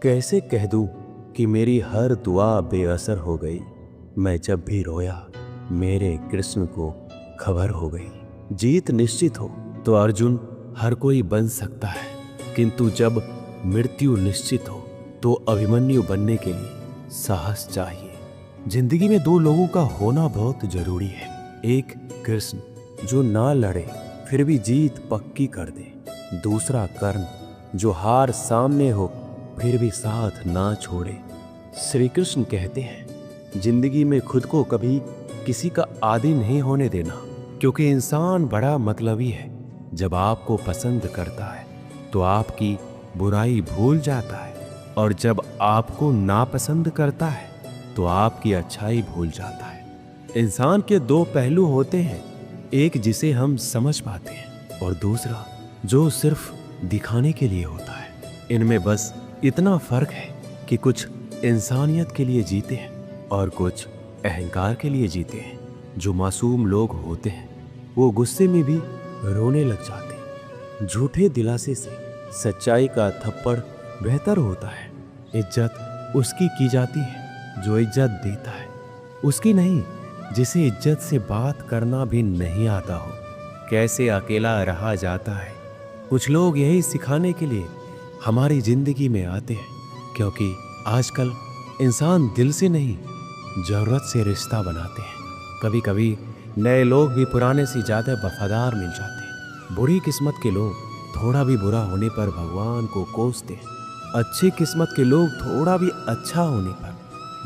कैसे कह दूं कि मेरी हर दुआ बेअसर हो गई। मैं जब भी रोया मेरे कृष्ण को खबर हो गई। जीत निश्चित हो तो अर्जुन हर कोई बन सकता है, किंतु जब मृत्यु निश्चित हो तो अभिमन्यु बनने के लिए साहस चाहिए। जिंदगी में दो लोगों का होना बहुत जरूरी है। एक कृष्ण जो ना लड़े फिर भी जीत पक्की कर दे, दूसरा कर्ण जो हार सामने हो फिर भी साथ ना छोड़े। श्री कृष्ण कहते हैं जिंदगी में खुद को कभी किसी का आदी नहीं होने देना, क्योंकि इंसान बड़ा मतलबी है। जब आपको पसंद करता है तो आपकी बुराई भूल जाता है, और जब आपको नापसंद करता है तो आपकी अच्छाई भूल जाता है। इंसान के दो पहलू होते हैं, एक जिसे हम समझ पाते हैं और दूसरा जो सिर्फ दिखाने के लिए होता है। इनमें बस इतना फर्क है कि कुछ इंसानियत के लिए जीते हैं और कुछ अहंकार के लिए जीते हैं। जो मासूम लोग होते हैं वो गुस्से में भी रोने लग जाते हैं। झूठे दिलासे से सच्चाई का थप्पड़ बेहतर होता है। इज्जत उसकी की जाती है जो इज्जत देता है, उसकी नहीं जिसे इज्जत से बात करना भी नहीं आता हो। कैसे अकेला रहा जाता है। कुछ लोग यही सिखाने के लिए हमारी जिंदगी में आते हैं, क्योंकि आजकल इंसान दिल से नहीं जरूरत से रिश्ता बनाते हैं। कभी कभी नए लोग भी पुराने से ज्यादा वफादार मिल जाते हैं। बुरी किस्मत के लोग थोड़ा भी बुरा होने पर भगवान को कोसते हैं। अच्छी किस्मत के लोग थोड़ा भी अच्छा होने पर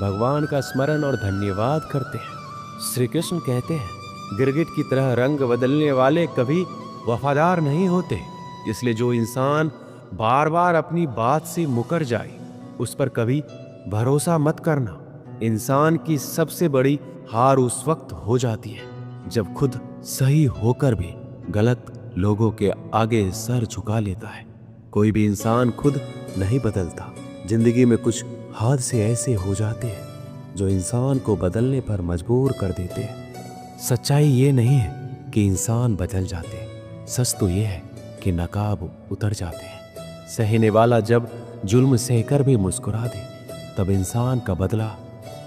भगवान का स्मरण और धन्यवाद करते हैं। श्री कृष्ण कहते हैं गिरगिट की तरह रंग बदलने वाले कभी वफादार नहीं होते। इसलिए जो इंसान बार बार अपनी बात से मुकर जाए उस पर कभी भरोसा मत करना। इंसान की सबसे बड़ी हार उस वक्त हो जाती है जब खुद सही होकर भी गलत लोगों के आगे सर झुका लेता है। कोई भी इंसान खुद नहीं बदलता। जिंदगी में कुछ हादसे ऐसे हो जाते हैं जो इंसान को बदलने पर मजबूर कर देते हैं। सच्चाई ये नहीं है कि इंसान बदल जाते हैं, सच तो ये है कि नकाब उतर जाते हैं। सहने वाला जब जुल्म सहकर भी मुस्कुरा दे तब इंसान का बदला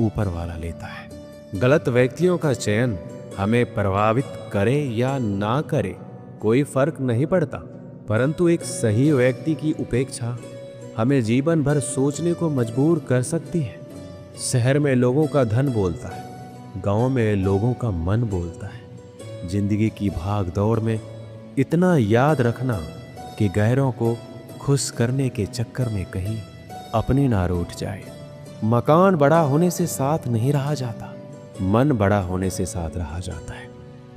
ऊपर वाला लेता है। गलत व्यक्तियों का चयन हमें प्रभावित करे या ना करे कोई फर्क नहीं पड़ता, परंतु एक सही व्यक्ति की उपेक्षा हमें जीवन भर सोचने को मजबूर कर सकती है। शहर में लोगों का धन बोलता है, गांव में लोगों का मन बोलता है। जिंदगी की भाग दौड़ में इतना याद रखना कि गैरों को खुश करने के चक्कर में कहीं अपनी ना रूठ जाए। मकान बड़ा होने से साथ नहीं रहा जाता, मन बड़ा होने से साथ रहा जाता है।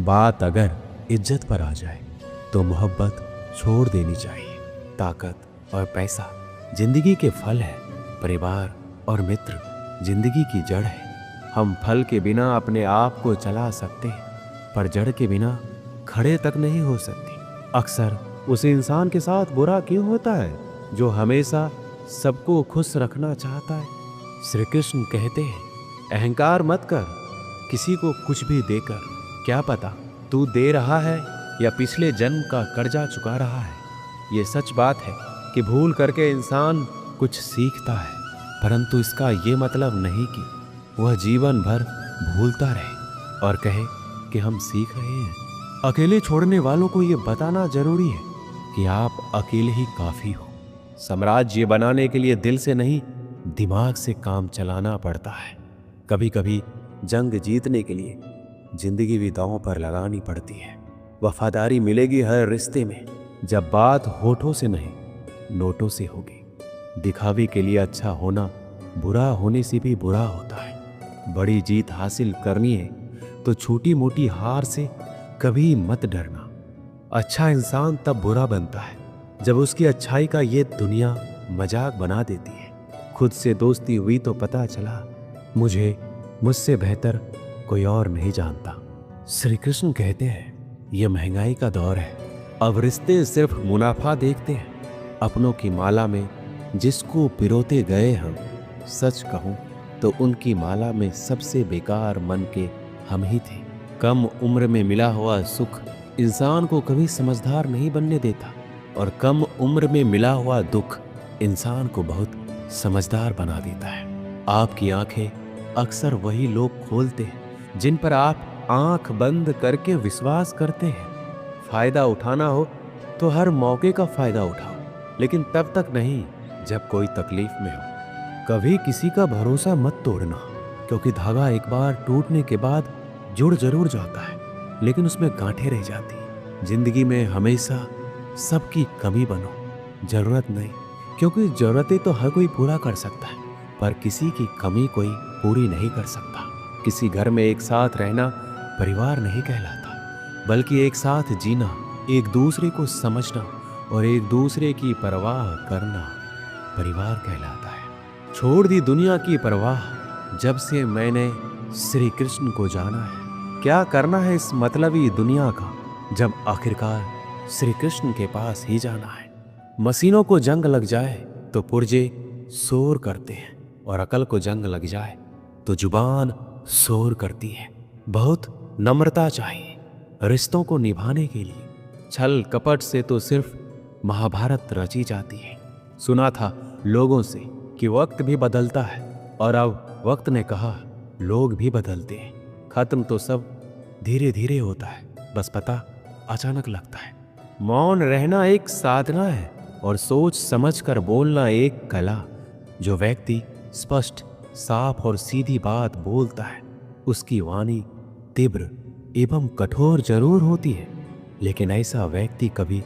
बात अगर इज्जत पर आ जाए तो मोहब्बत छोड़ देनी चाहिए। ताकत और पैसा जिंदगी के फल है, परिवार और मित्र जिंदगी की जड़ है। हम फल के बिना अपने आप को चला सकते हैं, पर जड़ के बिना खड़े तक नहीं हो सकते। अक्सर उस इंसान के साथ बुरा क्यों होता है जो हमेशा सबको खुश रखना चाहता है। श्री कृष्ण कहते हैं अहंकार मत कर किसी को कुछ भी देकर, क्या पता तू दे रहा है या पिछले जन्म का कर्जा चुका रहा है। ये सच बात है कि भूल करके इंसान कुछ सीखता है, परंतु इसका ये मतलब नहीं कि वह जीवन भर भूलता रहे और कहे कि हम सीख रहे हैं। अकेले छोड़ने वालों को ये बताना जरूरी है कि आप अकेले ही काफी हो। साम्राज्य बनाने के लिए दिल से नहीं दिमाग से काम चलाना पड़ता है। कभी कभी जंग जीतने के लिए जिंदगी भी दांव पर लगानी पड़ती है। वफादारी मिलेगी हर रिश्ते में जब बात होठों से नहीं नोटों से होगी। दिखावे के लिए अच्छा होना बुरा होने से भी बुरा होता है। बड़ी जीत हासिल करनी है तो छोटी मोटी हार से कभी मत डरना। अच्छा इंसान तब बुरा बनता है जब उसकी अच्छाई का ये दुनिया मजाक बना देती है। खुद से दोस्ती हुई तो पता चला मुझे मुझसे बेहतर कोई और नहीं जानता। श्री कृष्ण कहते हैं यह महंगाई का दौर है, अब रिश्ते सिर्फ मुनाफा देखते हैं। अपनों की माला में जिसको पिरोते गए हम, सच कहूं तो उनकी माला में सबसे बेकार मन के हम ही थे। कम उम्र में मिला हुआ सुख इंसान को कभी समझदार नहीं बनने देता, और कम उम्र में मिला हुआ दुख इंसान को बहुत समझदार बना देता है। आपकी आंखें अक्सर वही लोग खोलते हैं जिन पर आप आंख बंद करके विश्वास करते हैं। फायदा उठाना हो तो हर मौके का फायदा उठाओ, लेकिन तब तक नहीं जब कोई तकलीफ में हो। कभी किसी का भरोसा मत तोड़ना, क्योंकि धागा एक बार टूटने के बाद जुड़ जरूर जाता है, लेकिन उसमें गांठें रह जाती। जिंदगी में हमेशा सबकी कमी बनो, जरूरत नहीं, क्योंकि जरूरतें तो हर कोई पूरा कर सकता है, पर किसी की कमी कोई पूरी नहीं कर सकता। किसी घर में एक साथ रहना परिवार नहीं कहलाता, बल्कि एक साथ जीना, एक दूसरे को समझना और एक दूसरे की परवाह करना परिवार कहलाता है। छोड़ दी दुनिया की परवाह जब से मैंने श्री कृष्ण को जाना है। क्या करना है इस मतलबी दुनिया का, जब आखिरकार श्री कृष्ण के पास ही जाना है। मशीनों को जंग लग जाए तो पुर्जे शोर करते हैं, और अकल को जंग लग जाए तो जुबान शोर करती है। बहुत नम्रता चाहिए रिश्तों को निभाने के लिए। छल कपट से तो सिर्फ महाभारत रची जाती है। सुना था लोगों से कि वक्त भी बदलता है, और अब वक्त ने कहा लोग भी बदलते हैं। खत्म तो सब धीरे धीरे होता है, बस पता अचानक लगता है। मौन रहना एक साधना है, और सोच समझ कर बोलना एक कला। जो व्यक्ति स्पष्ट, साफ और सीधी बात बोलता है, उसकी वाणी तीव्र एवं कठोर जरूर होती है, लेकिन ऐसा व्यक्ति कभी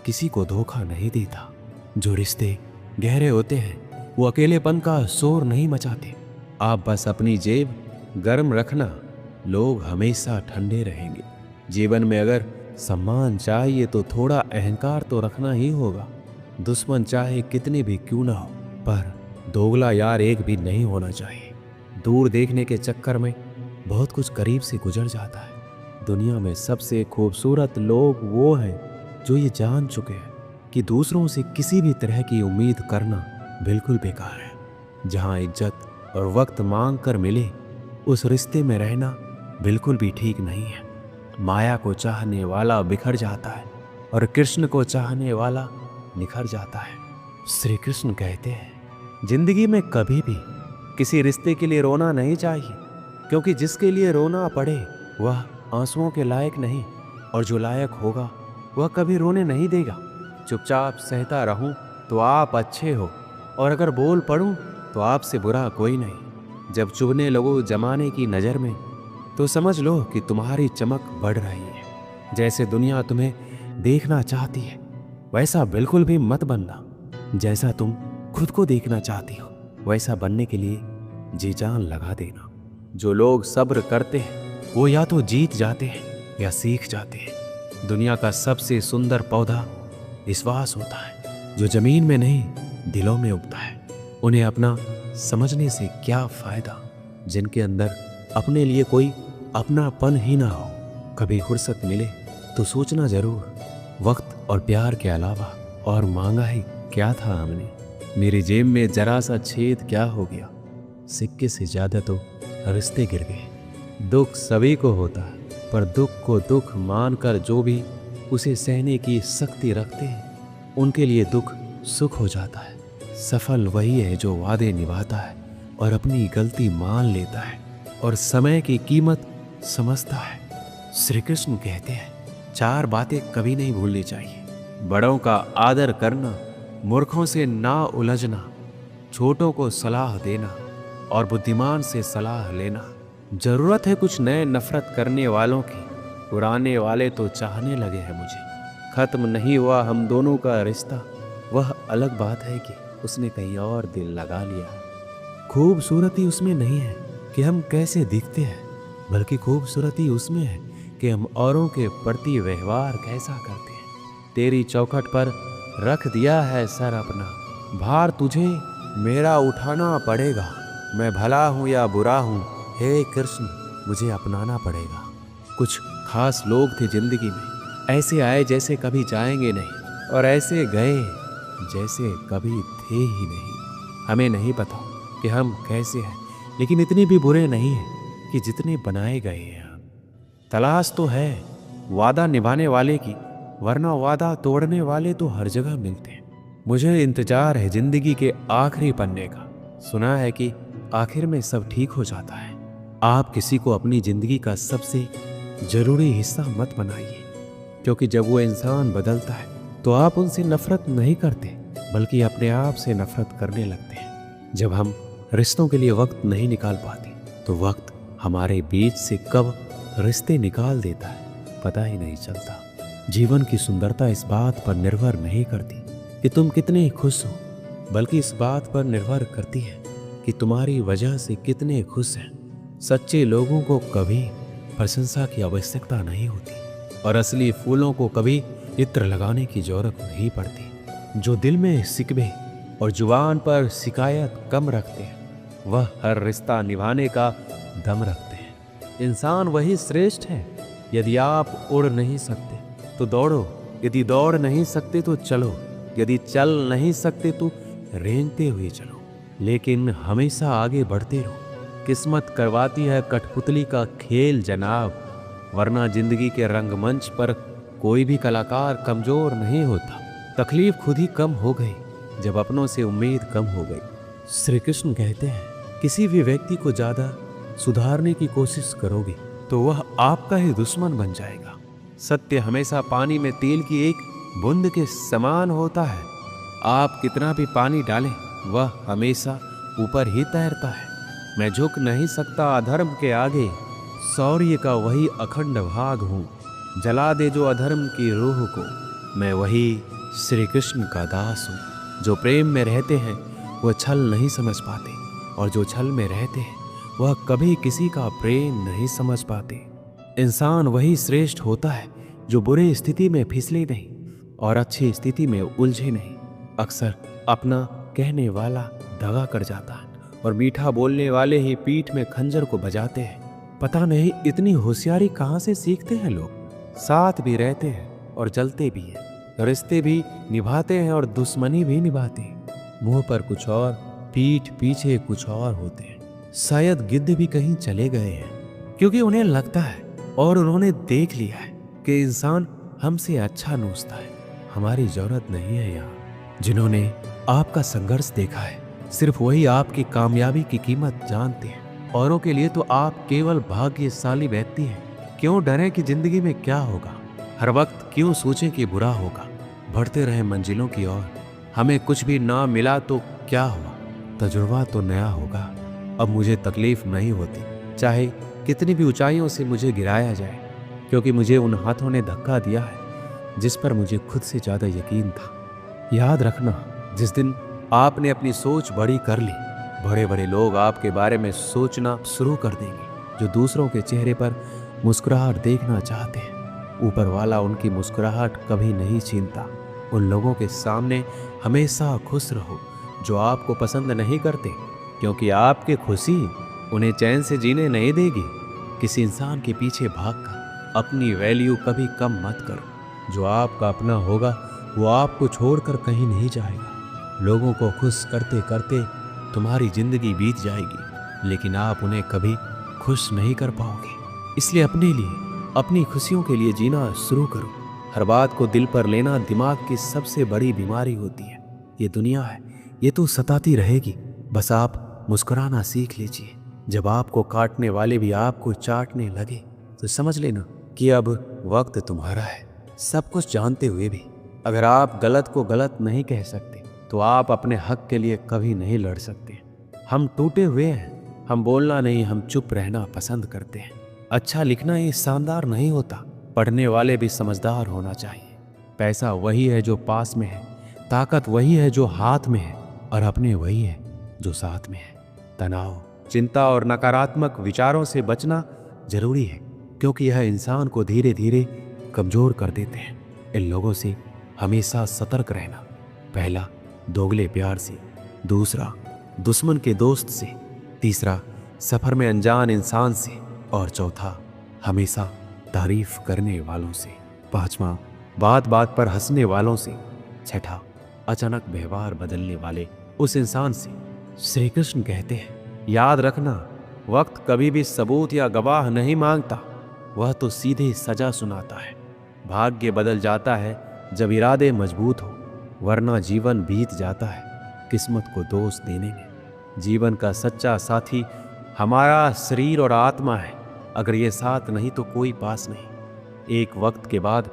किसी को धोखा नहीं देता। जो रिश्ते गहरे होते हैं वो अकेलेपन का शोर नहीं मचाते। आप बस अपनी जेब गर्म रखना, लोग हमेशा ठंडे रहेंगे। जीवन में अगर सम्मान चाहिए तो थोड़ा अहंकार तो रखना ही होगा। दुश्मन चाहे कितने भी क्यों ना हो, पर दोगला यार एक भी नहीं होना चाहिए। दूर देखने के चक्कर में बहुत कुछ करीब से गुजर जाता है। दुनिया में सबसे खूबसूरत लोग वो हैं जो ये जान चुके हैं कि दूसरों से किसी भी तरह की उम्मीद करना बिल्कुल बेकार है। जहाँ इज्जत और वक्त मांग कर मिले, उस रिश्ते में रहना बिल्कुल भी ठीक नहीं है। माया को चाहने वाला बिखर जाता है, और कृष्ण को चाहने वाला निखर जाता है। श्री कृष्ण कहते हैं, जिंदगी में कभी भी किसी रिश्ते के लिए रोना नहीं चाहिए, क्योंकि जिसके लिए रोना पड़े वह आंसुओं के लायक नहीं, और जो लायक होगा वह कभी रोने नहीं देगा। चुपचाप सहता रहूं तो आप अच्छे हो, और अगर बोल पड़ूं तो आपसे बुरा कोई नहीं। जब चुभने लगो जमाने की नज़र में, तो समझ लो कि तुम्हारी चमक बढ़ रही है। जैसे दुनिया तुम्हें देखना चाहती है, वैसा बिल्कुल भी मत बनना। जैसा तुम खुद को देखना चाहती हो, वैसा बनने के लिए जी जान लगा देना। जो लोग सब्र करते हैं वो या तो जीत जाते हैं या सीख जाते हैं। दुनिया का सबसे सुंदर पौधा विश्वास होता है, जो जमीन में नहीं दिलों में उगता है। उन्हें अपना समझने से क्या फायदा, जिनके अंदर अपने लिए कोई अपनापन ही ना हो। कभी फुर्सत मिले तो सोचना जरूर, वक्त और प्यार के अलावा और मांगा ही क्या था हमने। मेरी जेब में जरा सा छेद क्या हो गया, सिक्के से ज्यादा तो रिश्ते गिर गए। दुख सभी को होता है, पर दुख को दुख मानकर जो भी उसे सहने की शक्ति रखते हैं, उनके लिए दुख सुख हो जाता है। सफल वही है जो वादे निभाता है और अपनी गलती मान लेता है और समय की कीमत समझता है। श्री कृष्ण कहते हैं, 4 बातें कभी नहीं भूलनी चाहिए। बड़ों का आदर करना, मूर्खों से ना उलझना, छोटों को सलाह देना और बुद्धिमान से सलाह लेना। जरूरत है कुछ नए नफरत करने वालों की, पुराने वाले तो चाहने लगे हैं मुझे। खत्म नहीं हुआ हम दोनों का रिश्ता, वह अलग बात है कि उसने कहीं और दिल लगा लिया। खूबसूरती उसमें नहीं है कि हम कैसे दिखते हैं, बल्कि खूबसूरती उसमें है कि हम औरों के प्रति व्यवहार कैसा करते हैं। तेरी चौखट पर रख दिया है सर अपना, भार तुझे मेरा उठाना पड़ेगा। मैं भला हूँ या बुरा हूँ, हे कृष्ण मुझे अपनाना पड़ेगा। कुछ खास लोग थे जिंदगी में, ऐसे आए जैसे कभी जाएंगे नहीं, और ऐसे गए जैसे कभी थे ही नहीं। हमें नहीं पता कि हम कैसे हैं, लेकिन इतने भी बुरे नहीं हैं कि जितने बनाए गए हैं। तलाश तो है वादा निभाने वाले की, वरना वादा तोड़ने वाले तो हर जगह मिलते हैं। मुझे इंतजार है जिंदगी के आखिरी पन्ने का। सुना है कि आखिर में सब ठीक हो जाता है। आप किसी को अपनी जिंदगी का सबसे जरूरी हिस्सा मत बनाइए, क्योंकि जब वो इंसान बदलता है तो आप उनसे नफरत नहीं करते, बल्कि अपने आप से नफरत करने लगते हैं। जब हम रिश्तों के लिए वक्त नहीं निकाल पाते तो वक्त हमारे बीच से कब रिश्ते निकाल देता है पता ही नहीं चलता। जीवन की सुंदरता इस बात पर निर्भर नहीं करती कि तुम कितने खुश हो, बल्कि इस बात पर निर्भर करती है कि तुम्हारी वजह से कितने खुश हैं। सच्चे लोगों को कभी प्रशंसा की आवश्यकता नहीं होती और असली फूलों को कभी इत्र लगाने की जरूरत नहीं पड़ती। जो दिल में सिकवे और जुबान पर शिकायत कम रखते हैं वह हर रिश्ता निभाने का दम रखते हैं। इंसान वही श्रेष्ठ है। यदि आप उड़ नहीं सकते तो दौड़ो, यदि दौड़ नहीं सकते तो चलो, यदि चल नहीं सकते तो रेंगते हुए चलो, लेकिन हमेशा आगे बढ़ते रहो। किस्मत करवाती है कठपुतली का खेल जनाब, वरना जिंदगी के रंगमंच पर कोई भी कलाकार कमजोर नहीं होता। तकलीफ खुद ही कम हो गई जब अपनों से उम्मीद कम हो गई। श्री कृष्ण कहते हैं, किसी भी व्यक्ति को ज्यादा सुधारने की कोशिश करोगे तो वह आपका ही दुश्मन बन जाएगा। सत्य हमेशा पानी में तेल की एक बूंद के समान होता है। आप कितना भी पानी डालें वह हमेशा ऊपर ही तैरता है। मैं झुक नहीं सकता अधर्म के आगे, शौर्य का वही अखंड भाग हूँ। जला दे जो अधर्म की रूह को, मैं वही श्री कृष्ण का दास हूँ। जो प्रेम में रहते हैं वह छल नहीं समझ पाते, और जो छल में रहते हैं वह कभी किसी का प्रेम नहीं समझ पाते। इंसान वही श्रेष्ठ होता है जो बुरी स्थिति में फिसले नहीं और अच्छी स्थिति में उलझे नहीं। अक्सर अपना कहने वाला दगा कर जाता है और मीठा बोलने वाले ही पीठ में खंजर को बजाते हैं। पता नहीं इतनी होशियारी कहाँ से सीखते हैं लोग। साथ भी रहते हैं और जलते भी हैं, रिश्ते भी निभाते हैं और दुश्मनी भी निभाते हैं। मुंह पर कुछ और, पीठ पीछे कुछ और होते हैं। शायद गिद्ध भी कहीं चले गए हैं, क्योंकि उन्हें लगता है और उन्होंने देख लिया है कि इंसान हमसे अच्छा नूचता है। हमारी जरूरत नहीं है यहाँ। जिन्होंने आपका संघर्ष देखा है सिर्फ वही आपकी कामयाबी की कीमत जानते हैं। औरों के लिए तो आप केवल भाग्यशाली व्यक्ति हैं। क्यों डरें कि जिंदगी में क्या होगा, हर वक्त क्यों सोचें कि बुरा होगा। बढ़ते रहे मंजिलों की ओर। हमें कुछ भी ना मिला तो क्या हुआ, तजुर्बा तो नया होगा। अब मुझे तकलीफ नहीं होती चाहे कितनी भी ऊंचाइयों से मुझे गिराया जाए, क्योंकि मुझे उन हाथों ने धक्का दिया है जिस पर मुझे खुद से ज्यादा यकीन था। याद रखना, जिस दिन आपने अपनी सोच बड़ी कर ली, बड़े बड़े लोग आपके बारे में सोचना शुरू कर देंगे। जो दूसरों के चेहरे पर मुस्कुराहट देखना चाहते हैं, ऊपर वाला उनकी मुस्कुराहट कभी नहीं छीनता। उन लोगों के सामने हमेशा खुश रहो जो आपको पसंद नहीं करते, क्योंकि आपकी खुशी उन्हें चैन से जीने नहीं देगी। किसी इंसान के पीछे भागकर अपनी वैल्यू कभी कम मत करो। जो आपका अपना होगा वो आपको छोड़कर कहीं नहीं जाएगा। लोगों को खुश करते करते तुम्हारी जिंदगी बीत जाएगी, लेकिन आप उन्हें कभी खुश नहीं कर पाओगे। इसलिए अपने लिए, अपनी खुशियों के लिए जीना शुरू करो। हर बात को दिल पर लेना दिमाग की सबसे बड़ी बीमारी होती है। ये दुनिया है, ये तो सताती रहेगी, बस आप मुस्कुराना सीख लीजिए। जब आपको काटने वाले भी आपको चाटने लगे तो समझ लेना कि अब वक्त तुम्हारा है। सब कुछ जानते हुए भी अगर आप गलत को गलत नहीं कह सकते तो आप अपने हक के लिए कभी नहीं लड़ सकते। हम टूटे हुए हैं, हम बोलना नहीं, हम चुप रहना पसंद करते हैं। अच्छा लिखना ये शानदार नहीं होता, पढ़ने वाले भी समझदार होना चाहिए। पैसा वही है जो पास में है, ताकत वही है जो हाथ में है, और अपने वही है जो साथ में है। तनाव, चिंता और नकारात्मक विचारों से बचना जरूरी है, क्योंकि यह इंसान को धीरे धीरे कमजोर कर देते हैं। इन लोगों से हमेशा सतर्क रहना। पहला, दोगले प्यार से। दूसरा, दुश्मन के दोस्त से। तीसरा, सफर में अनजान इंसान से। और चौथा, हमेशा तारीफ करने वालों से। पांचवा, बात बात पर हंसने वालों से। छठा, अचानक व्यवहार बदलने वाले उस इंसान से। श्री कृष्ण कहते हैं, याद रखना, वक्त कभी भी सबूत या गवाह नहीं मांगता, वह तो सीधे सजा सुनाता है। भाग्य बदल जाता है जब इरादे मजबूत हो, वरना जीवन बीत जाता है किस्मत को दोष देने में। जीवन का सच्चा साथी हमारा शरीर और आत्मा है। अगर ये साथ नहीं तो कोई पास नहीं। एक वक्त के बाद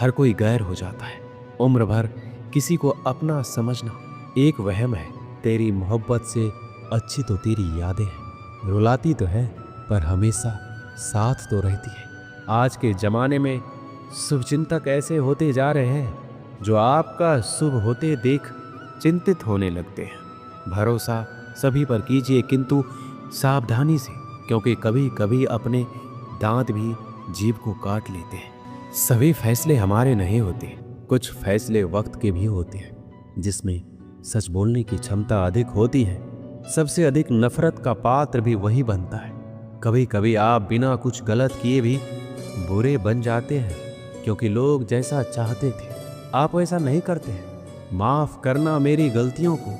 हर कोई गैर हो जाता है। उम्र भर किसी को अपना समझना एक वहम है। तेरी मोहब्बत से अच्छी तो तेरी यादें हैं। रुलाती तो है पर हमेशा साथ तो रहती है। आज के ज़माने में शुभचिंतक ऐसे होते जा रहे हैं जो आपका शुभ होते देख चिंतित होने लगते हैं। भरोसा सभी पर कीजिए किंतु सावधानी से, क्योंकि कभी कभी अपने दांत भी जीभ को काट लेते हैं। सभी फैसले हमारे नहीं होते। कुछ फैसले वक्त के भी होते हैं जिसमें सच बोलने की क्षमता अधिक होती है। सबसे अधिक नफरत का पात्र भी वही बनता है। कभी कभी आप बिना कुछ गलत किए भी बुरे बन जाते हैं, क्योंकि लोग जैसा चाहते थे आप वैसा नहीं करते हैं। माफ करना मेरी गलतियों को,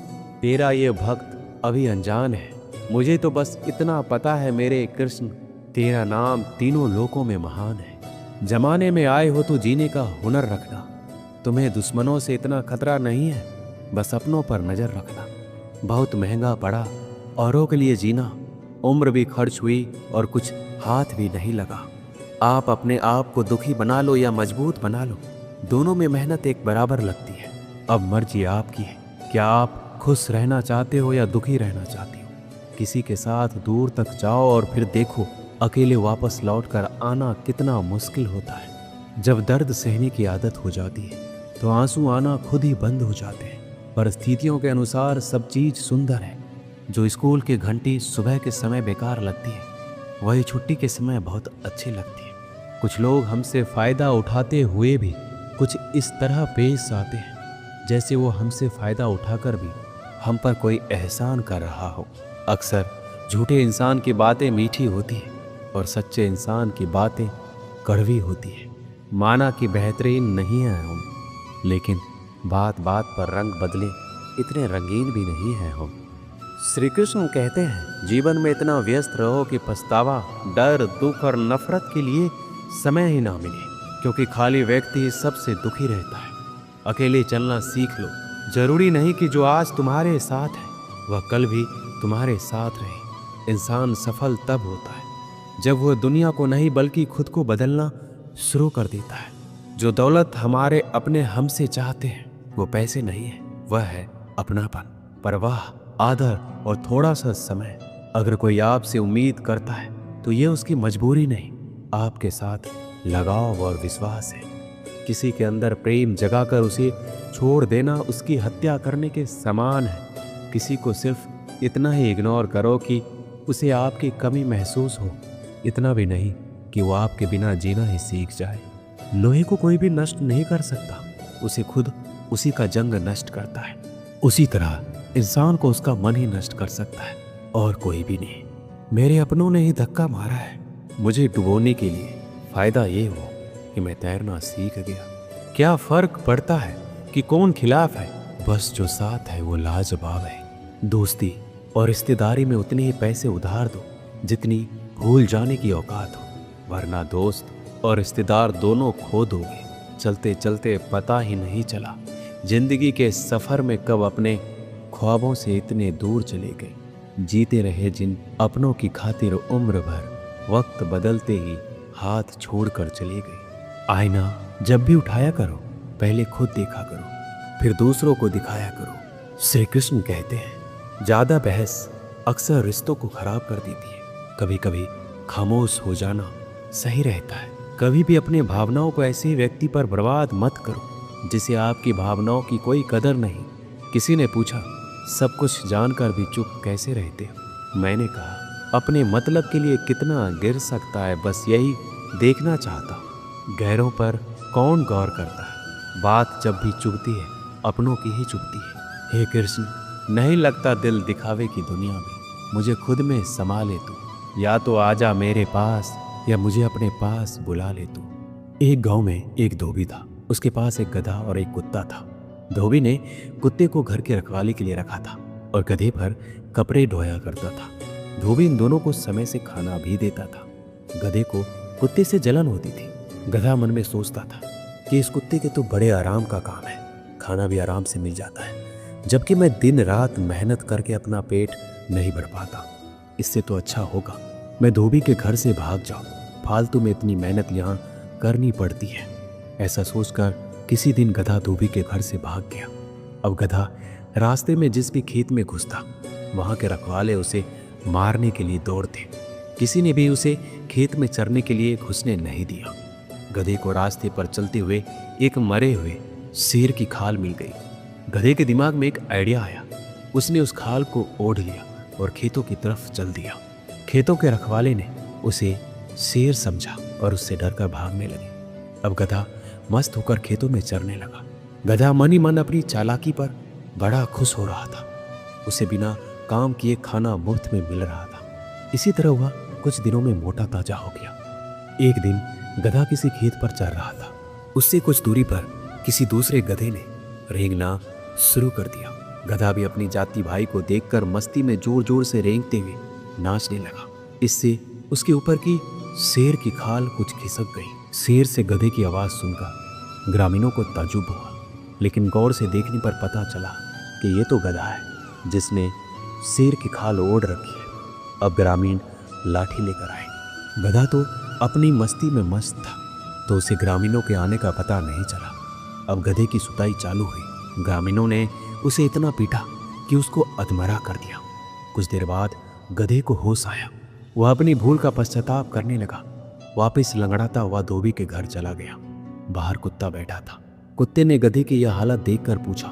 तेरा ये भक्त अभी अनजान है। मुझे तो बस इतना पता है मेरे कृष्ण, तेरा नाम तीनों लोकों में महान है। जमाने में आए हो तो जीने का हुनर रखना। तुम्हें दुश्मनों से इतना खतरा नहीं है, बस अपनों पर नजर रखना। बहुत महंगा पड़ा औरों के लिए जीना। उम्र भी खर्च हुई और कुछ हाथ भी नहीं लगा। आप अपने आप को दुखी बना लो या मजबूत बना लो, दोनों में मेहनत एक बराबर लगती है। अब मर्जी आपकी है। क्या आप खुश रहना चाहते हो या दुखी रहना चाहते हो? किसी के साथ दूर तक जाओ और फिर देखो अकेले वापस लौटकर आना कितना मुश्किल होता है। जब दर्द सहने की आदत हो जाती है तो आंसू आना खुद ही बंद हो जाते हैं। परिस्थितियों के अनुसार सब चीज सुंदर है। जो स्कूल की घंटी सुबह के समय बेकार लगती है, वही छुट्टी के समय बहुत अच्छी लगती है। कुछ लोग हमसे फायदा उठाते हुए भी कुछ इस तरह पेश आते हैं जैसे वो हमसे फायदा उठाकर भी हम पर कोई एहसान कर रहा हो। अक्सर झूठे इंसान की बातें मीठी होती हैं और सच्चे इंसान की बातें कड़वी होती है। माना कि बेहतरीन नहीं है हम, लेकिन बात बात पर रंग बदले इतने रंगीन भी नहीं है हम। श्री कृष्ण कहते हैं जीवन में इतना व्यस्त रहो कि पछतावा, डर, दुख और नफरत के लिए समय ही ना मिले, क्योंकि खाली व्यक्ति सबसे दुखी रहता है। अकेले चलना सीख लो। जरूरी नहीं कि जो आज तुम्हारे साथ है वह कल भी तुम्हारे साथ रहे। इंसान सफल तब होता है जब वह दुनिया को नहीं बल्कि खुद को बदलना शुरू कर देता है। जो दौलत हमारे अपने हमसे चाहते हैं वो पैसे नहीं है, वह है अपनापन, परवाह, आदर और थोड़ा सा समय। अगर कोई आपसे उम्मीद करता है तो ये उसकी मजबूरी नहीं, आपके साथ लगाव और विश्वास है। किसी के अंदर प्रेम जगाकर उसे छोड़ देना उसकी हत्या करने के समान है। किसी को सिर्फ इतना ही इग्नोर करो कि उसे आपकी कमी महसूस हो, इतना भी नहीं कि वो आपके बिना जीना ही सीख जाए। लोहे को कोई भी नष्ट नहीं कर सकता, उसे खुद उसी का जंग नष्ट करता है। उसी तरह इंसान को उसका मन ही नष्ट कर सकता है और कोई भी नहीं। मेरे अपनों ने ही धक्का मारा है मुझे डुबोने के लिए। फायदा ये हो कि मैं तैरना सीख गया। क्या फर्क पड़ता है कि कौन खिलाफ है, बस जो साथ है वो लाजवाब है। दोस्ती और रिश्तेदारी में उतने ही पैसे उधार दो जितनी भूल जाने की औकात हो, वरना दोस्त और रिश्तेदार दोनों खो दोगे। चलते चलते पता ही नहीं चला जिंदगी के सफर में कब अपने ख्वाबों से इतने दूर चले गए। जीते रहे जिन अपनों की खातिर उम्र भर, वक्त बदलते ही हाथ छोड़कर चले गए। आईना जब भी उठाया करो पहले खुद देखा करो, फिर दूसरों को दिखाया करो। श्री कृष्ण कहते हैं ज्यादा बहस अक्सर रिश्तों को खराब कर देती है। कभी कभी खामोश हो जाना सही रहता है। कभी भी अपने भावनाओं को ऐसे व्यक्ति पर बर्बाद मत करो जिसे आपकी भावनाओं की कोई कदर नहीं। किसी ने पूछा सब कुछ जानकर भी चुप कैसे रहते हो? मैंने कहा अपने मतलब के लिए कितना गिर सकता है, बस यही देखना चाहता हूँ। गैरों पर कौन गौर करता है? बात जब भी चुभती है अपनों की ही चुभती है। हे कृष्ण, नहीं लगता दिल दिखावे की दुनिया में, मुझे खुद में समा ले तू। या तो आजा मेरे पास या मुझे अपने पास बुला ले तू। एक गांव में एक धोबी था। उसके पास एक गधा और एक कुत्ता था। धोबी ने कुत्ते को घर की रखवाली के लिए रखा था और गधे पर कपड़े ढोया करता था। धोबी इन दोनों को समय से खाना भी देता था। गधे को कुत्ते से जलन होती थी। गधा मन में सोचता था कि इस कुत्ते के तो बड़े आराम का काम है, खाना भी आराम से मिल जाता है, जबकि मैं दिन रात मेहनत करके अपना पेट नहीं भर पाता। इससे तो अच्छा होगा मैं धोबी के घर से भाग जाऊं, फालतू में इतनी मेहनत यहाँ करनी पड़ती है। ऐसा सोचकर किसी दिन गधा धोबी के घर से भाग गया। अब गधा रास्ते में जिस भी खेत में घुसता, वहां के रखवाले उसे मारने के लिए दौड़ते। किसी ने भी उसे खेत में चरने के लिए घुसने नहीं दिया। गधे को रास्ते पर चलते हुए एक मरे हुए शेर की खाल मिल गई। गधे के दिमाग में एक आइडिया आया। उसने उस खाल को ओढ़ लिया और खेतों की तरफ चल दिया। खेतों के रखवाले ने उसे शेर समझा और उससे डरकर भागने लगे। अब गधा मस्त होकर खेतों में चरने लगा। गधा मन ही मन अपनी चालाकी पर बड़ा खुश हो रहा था। उसे बिना काम किए खाना मुफ्त में मिल रहा था। इसी तरह वह कुछ दिनों में मोटा ताजा हो गया। एक दिन गधा किसी खेत पर चर रहा था। उससे कुछ दूरी पर किसी दूसरे गधे ने रेंगना शुरू कर दिया। गधा भी अपनी जाति भाई को देखकर मस्ती में जोर जोर से रेंगते हुए नाचने लगा। इससे उसके ऊपर की शेर की खाल कुछ खिसक गई। शेर से गधे की आवाज सुनकर ग्रामीणों को ताज्जुब हुआ, लेकिन गौर से देखने पर पता चला कि ये तो गधा है जिसने शेर की खाल ओढ़ रखी है। अब ग्रामीण लाठी लेकर आए। गधा तो अपनी मस्ती में मस्त था, तो उसे ग्रामीणों के आने का पता नहीं चला। अब गधे की सुताई चालू हुई। ग्रामीणों ने उसे इतना पीटा कि उसको अधमरा कर दिया। कुछ देर बाद गधे को होश आया। वह अपनी भूल का पश्चाताप करने लगा। वापस लंगड़ाता हुआ धोबी के घर चला गया। बाहर कुत्ता बैठा था। कुत्ते ने गधे की यह हालत देखकर पूछा,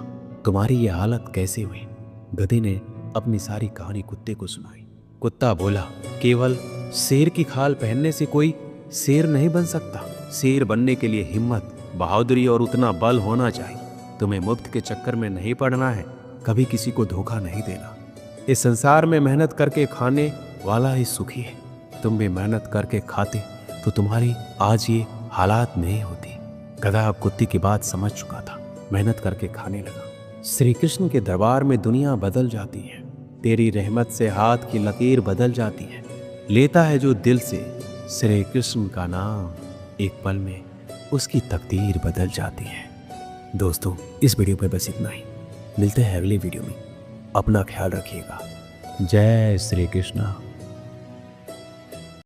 तुम्हारी यह हालत कैसे हुई? गधे ने अपनी सारी कहानी कुत्ते को सुनाई। कुत्ता बोला, केवल शेर की खाल पहनने से कोई शेर नहीं बन सकता। शेर बनने के लिए हिम्मत, बहादुरी और उतना बल होना चाहिए। तुम्हें मुफ्त के चक्कर में नहीं पड़ना है, कभी किसी को धोखा नहीं देना। इस संसार में मेहनत करके खाने वाला ही सुखी है। तुम भी मेहनत करके खाते तो तुम्हारी आज ये हालात नहीं होती। गधा अब कुत्ते की बात समझ चुका था। मेहनत करके खाने लगा। श्री कृष्ण के दरबार में दुनिया बदल जाती है। तेरी रहमत से हाथ की लकीर बदल जाती है। लेता है जो दिल से श्री कृष्ण का नाम, एक पल में उसकी तकदीर बदल जाती है। दोस्तों, इस वीडियो में बस इतना ही। मिलते हैं अगले वीडियो में। अपना ख्याल रखिएगा। जय श्री कृष्ण।